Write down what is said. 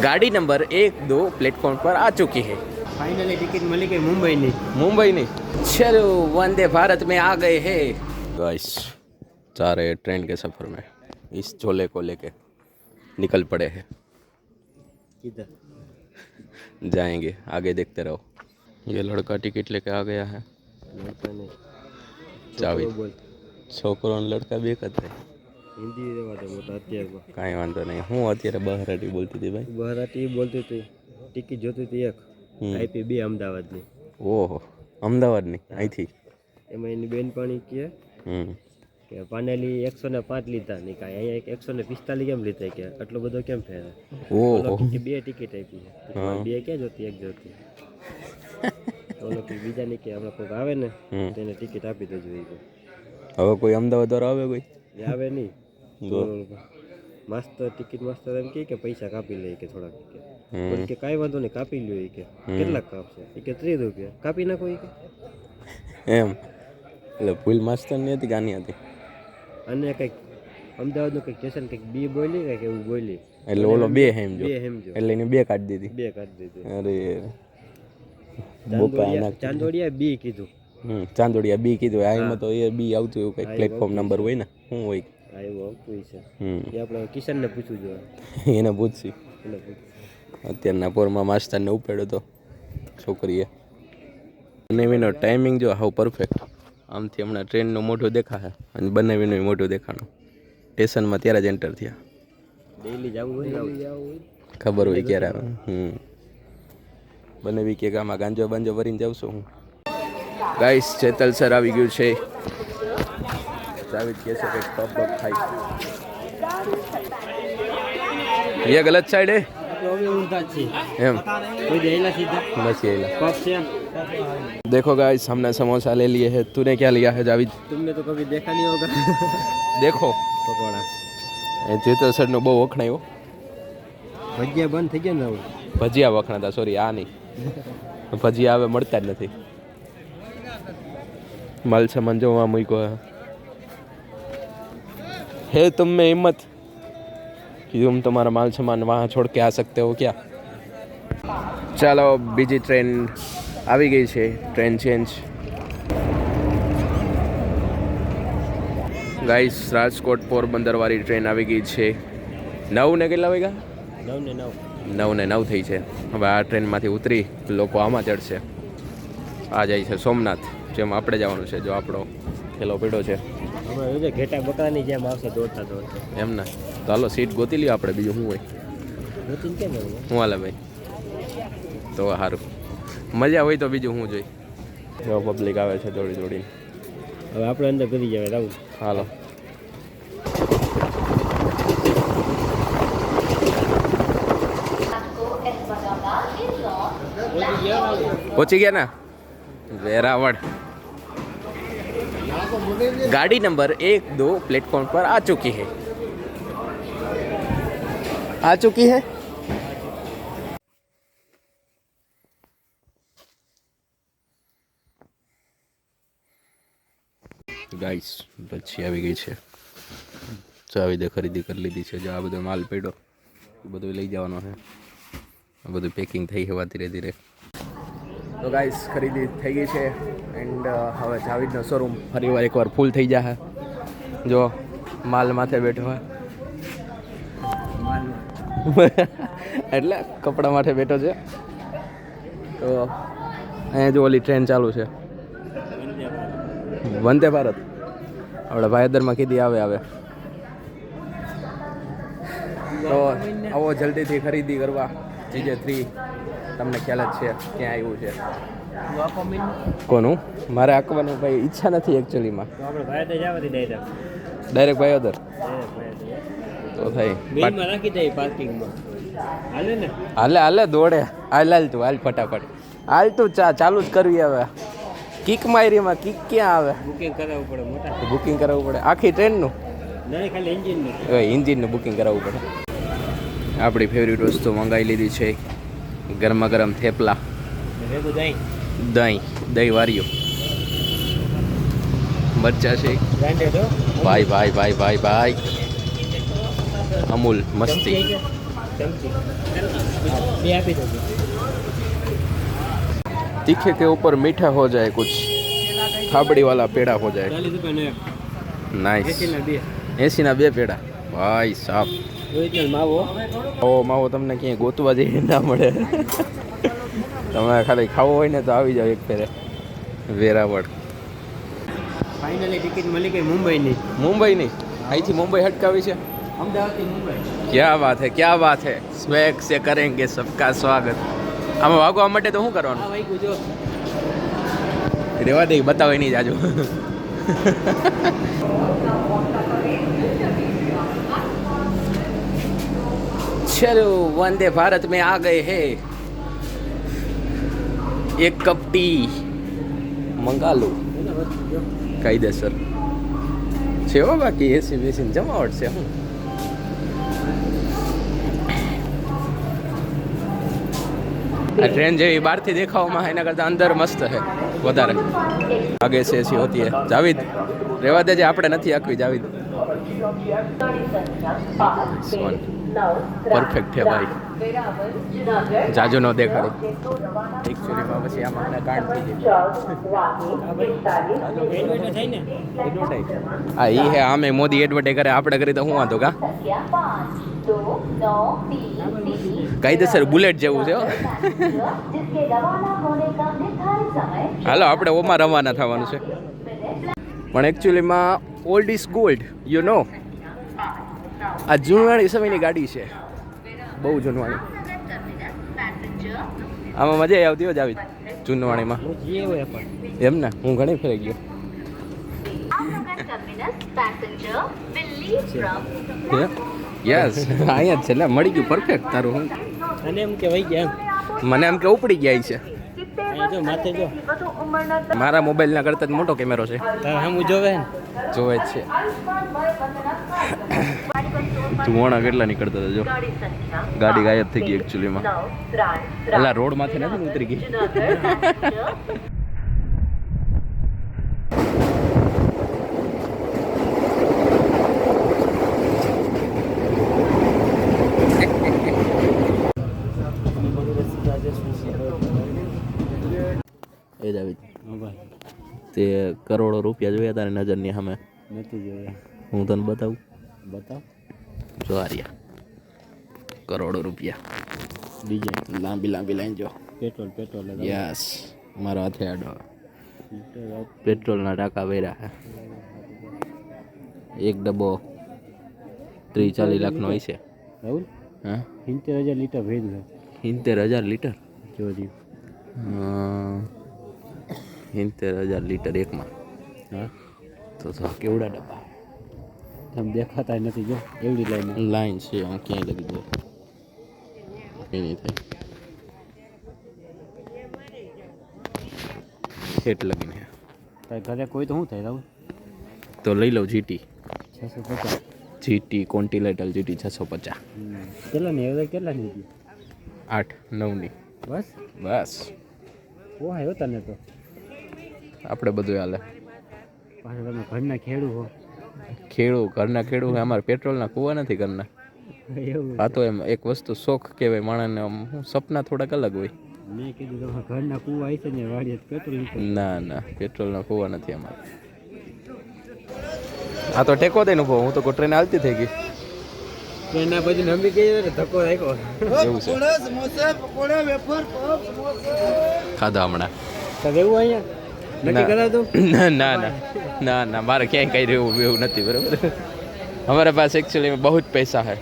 गाड़ी number 1-2 platform पर आ चुकी है। फाइनली टिकट मिली गई मुंबई नहीं चलो वंदे भारत में आ गए हैं गाइस। जा रहे हैं ट्रेन के सफ़र में, इस झोले को लेके निकल पड़े हैं। किधर जाएंगे आगे, देखते रहो। ये लड़का टिकट लेके आ गया है। चावी छोकरो ने लड़का બે કત હિન્દી રેવા મોટા અત્યારે કાંઈ વાંધો નહીં। હું અત્યારે બહારાટી બોલતી હતી ભાઈ, બહારાટી બોલતી હતી। ટિકિટ જોતી હતી એક આઈપી 2 અમદાવાદની। ઓહો અમદાવાદની અહીંથી? એમાં એની બેનપણી કહે કે પાનેલી 105 લીધા નહીં કાંઈ, અહીંયા એક 145 કેમ લીધા કે આટલો બધો કેમ ફેર? ઓહો બે ટિકિટ આપી છે, બે ક્યાં જોતી એક જોતી ઓલો કે બીજાની કે હમણાં કોઈક આવે ને તેને ટિકિટ આપી દેજો એ કે હવે કોઈ અમદાવાદ વાળો આવે કોઈ આવે નહીં માસ્તર ટિકિટ માસ્તર એમ કે પૈસા કાપી લે કે થોડાક કે કાંઈ વાંધો નહીં કાપી લ્યો એ કે કેટલાક કાપશે એ કે 30 રૂપિયા કાપી નાખો એ કે એમ। એટલે ભૂલ માસ્તરની હતી કે આની હતી? અને કંઈક અમદાવાદનું કંઈક સ્ટેશન કંઈક બી બોલી કંઈક એવું બોલી એટલે ઓલો બે હેમજો એટલે એને બે કાઢી દીધી। અરે ચાંદોડિયા બી કીધું, ચાંદોડિયા બી કીધું। આમાં તો એ બી આવતું એવું કંઈક પ્લેટફોર્મ નંબર હોય ને, શું હોય એવું આવતું છે એ આપણે કિશનને પૂછવું જોઈએ, એને પૂછશી। અત્યારના પોરમાં માસ્તરને ઉપાડ્યો તો છોકરીએ। બનાવીનો ટાઈમિંગ જો હાવ પરફેક્ટ। આમથી હમણાં ટ્રેનનું મોઢું દેખાશે અને બનાવીનું મોઢું દેખાણું। સ્ટેશનમાં ત્યારે જ એન્ટર થયા। ડેઈલી જવું હોય ખબર હોય ક્યારે આવે। બનાવી કે ગામમાં ગાંજો બાંજો ભરીને જાઉં છું હું। ગાઈસ ચેતલ સર આવી ગયું છે। જાવેદ કહે છે કે ટોપ ટોપ થાય। ये गलत साइड है एम बस ये देखो गाइस हमने समोसा ले लिए हैं। तूने क्या लिया है जावेद? तुमने तो कभी देखा नहीं होगा। देखो पकौड़ा ચેતલ સર નો બહુ વખણાયો। ભજીયા બંધ થઈ ગયા ને? ભજીયા વખણાતા, સોરી આ નહીં, ભજીયા હવે મળતા જ નથી। माल सामान जो वहाँ मुझको है तुम में हिम्मत कि तुम तुम्हारा माल सामान वहाँ छोड़ के आ सकते हो क्या? चलो बीजी ट्रेन આવી ગઈ છે, train change. Guys Rajkot Porbandar વાળી ટ્રેન આવી ગઈ છે। 9 ને કેટલા વાગ્યા? 9 ને 9 થઈ છે। હવે આ ટ્રેનમાંથી ઉતરી લોકો આમાં ચડશે। આ જાય છે સોમનાથ, જેમ આપણે જવાનું છે। જો આપણો ખેલો પડ્યો છે ઘેટા બકરાની જેમ આવશે દોડતા દોડતા એમ ને। તો હાલો સીટ ગોતી લઈએ આપણે, બીજું શું હોય। શું હાલે ભાઈ? તો સારું, મજા હોય તો બીજું શું જોઈ। જો પબ્લિક આવે છે દોડી દોડી। હવે આપણે અંદર કરી જવાય રાહુલ, હાલો। પહોંચી ગયા ને વેરાવળ। गाड़ी नंबर 1-2 प्लेटफॉर्म पर आ चुकी है। गाइस પછી આવી ગઈ છે। ચાવી દે ખરીદી કરી લીધી છે। જો આ બધો માલ પડ્યો બધું લઈ જવાનો છે। આ બધું પેકિંગ થઈ છે ધીરે ધીરે। તો ગાઈસ ખરીદી થઈ ગઈ છે એન્ડ હવે જાવેદનો શોરૂમ ફરીવાર એકવાર ફૂલ થઈ જશે। જો માલ માથે બેઠો હોય એટલે કપડા માથે બેઠો છે। તો અહીંયા જો ઓલી ટ્રેન ચાલુ છે વંદે ભારત। આપણે ભાઈદરમાં કીધી આવે તો આવો જલ્દીથી ખરીદી કરવા। GJ3 તમને ખ્યાલ જ છે ક્યાં આવ્યું છે। કોનું? મારે આંકવાનું ભાઈ ઈચ્છા નથી એકચ્યુઅલીમાં। ડાયરેક્ટ ભાઈઓદર તો થઈ હાલે દોડે। હાલ તું હાલ ફટાફટ હાલ તું ચાલુ જ કરવી। હવે કિક મારીમાં કિક ક્યાં આવે? બુકિંગ કરાવવું પડે મોટા, બુકિંગ કરાવવું પડે આખી ટ્રેનનું? નહીં ખાલી એન્જિનનું। એન્જિનનું બુકિંગ કરાવવું પડે। આપણી ફેવરિટ વસ્તુ મંગાવી લીધી છે, ગરમા ગરમ થેપલા, દહીં વાર્યું, મરચા શેક, ભાઈ અમૂલ મસ્તી। બે આપી દો तीखे के ऊपर मीठा हो जाए कुछ थाबड़ी वाला पेड़ा हो जाए 40 રૂપિયા नाइस ને બે 80 ના બે પેડા ભાઈ સાહેબ ઓરિજિનલ માવો ઓ માવો તમને ક્યાંય ગોતવા જઈએ ના મળે તમે ખાલી ખાવો હોય ને તો આવી જાવ એક ફેરે વેરાવળ ફાઇનલી ટિકિટ મળી ગઈ મુંબઈની મુંબઈની અહીંથી મુંબઈ હટકાવી છે અમદાવાદથી મુંબઈ क्या बात है स्वेग से करेंगे सबका स्वागत આમાં વાગવા માટે તો શું કરવાનું આ ભાઈ ગુજો રેવા દે બતાવે નહીં જાજો चलो वंदे भारत में आ गए हैं एक कप टी मंगा लो કાયદેસર છે હો બાકી એસી બેસી જમાવટ છે હું આ ટ્રેન જેવી બહારથી દેખાવામાં એના કરતાં અંદર મસ્ત છે વધારે આગે છે એસી હોતી હે જાવીદ રહેવા દેજે આપણે નથી આખવી જાવીદ પરફેક્ટ છે ભાઈ જાજો ન દેખાડો એકચ્યુઅલીમાં પછી આમાં મને કાંડ થઈ જાય હા ઈ હે આમે મોદી એડવર્ટાઈઝ કરે આપણે કરી તો શું વાંધો કા કાયદેસર બુલેટ જેવું છે હાલો આપણે ઓમાં રવાના થવાનું છે પણ એકચ્યુઅલીમાં old is gold you know આ જૂનવાણી સમયની ગાડી છે બહુ જૂનવાણી આમાં મજા આવતી હોય જાવી જૂનવાણીમાં એમ ને હું ઘણી ફેરી ગયો યસ અહીંયા જ છે લે મળી ગયું પરફેક્ટ તારું હું અને એમ કે વહી ગયા મને એમ કે ઉપડી ગયા છે જો માથે જો મારા મોબાઈલના કરતાં જ મોટો કેમેરો છે તારે હમ જોવે જોવે જ છે ધુવાણા કેટલા નીકળતા હતા જો ગાડી ગાયબ થઈ ગઈ એકચ્યુઅલીમાં પેલા રોડ માંથી નથી ઉતરી ગઈ એ જ આવી તે કરોડો રૂપિયા જોયા તારે નજરની સામે નથી જોયા હું તને બતાવું બતાવ જો આર્યા કરોડો રૂપિયા ડિઝાઇન લાંબી લાંબી લાઈન જો પેટ્રોલ યસ મારા હાથે આડો પેટ્રોલના ટાંકા વેરા હે એક ડબ્બો 30-40 લાખનો હોય છે રાહુલ હા 70,000 લીટર ભેજ છે 70,000 લીટર જોજી 70,000 લીટર એકમાં હા તો કેવડા ડબ્બા તમે દેખાતા નથી જો એવડી લાઈન લાઈન છે આમ ક્યાંય લગી દો એની થાય હેઠ લગીને તારે ઘરે કોઈ તો શું થાય રાહુલ તો લઈ લઉં જીટી 650 જીટી કોન્ટિનેન્ટલ જીટી 650 કેટલાની એવરેજ કેટલાની હતી 8-9ની બસ બસ પોહાય હો તને તો આપણે બધું હાલે પાછા તમે ઘરના ખેડૂ હો ઘરના ખેડૂ અમારે પેટ્રોલના કૂવા નથી ઘરના એવું આ તો એમ એક વસ્તુ શોખ કહેવાય માણસને આમ સપના થોડાક અલગ હોય મેં કીધું તમારા ઘરના કૂવા આવી છે ને વાડીએ પેટ્રોલ ના પેટ્રોલના કૂવા નથી અમારે આ તો ટેકો દઈને ઉભો હું તો ટ્રેન હાલતી થઈ ગઈ એના પછી નંબી ગઈ ધક્કો રાખ્યો એવું છે ખાધા હમણાં તો રહેવું અહીંયા નથી કરાવતું ના મારે ક્યાંય કઈ રહેવું એવું નથી બરાબર हमारे पास एक्चुअली में बहुत पैसा है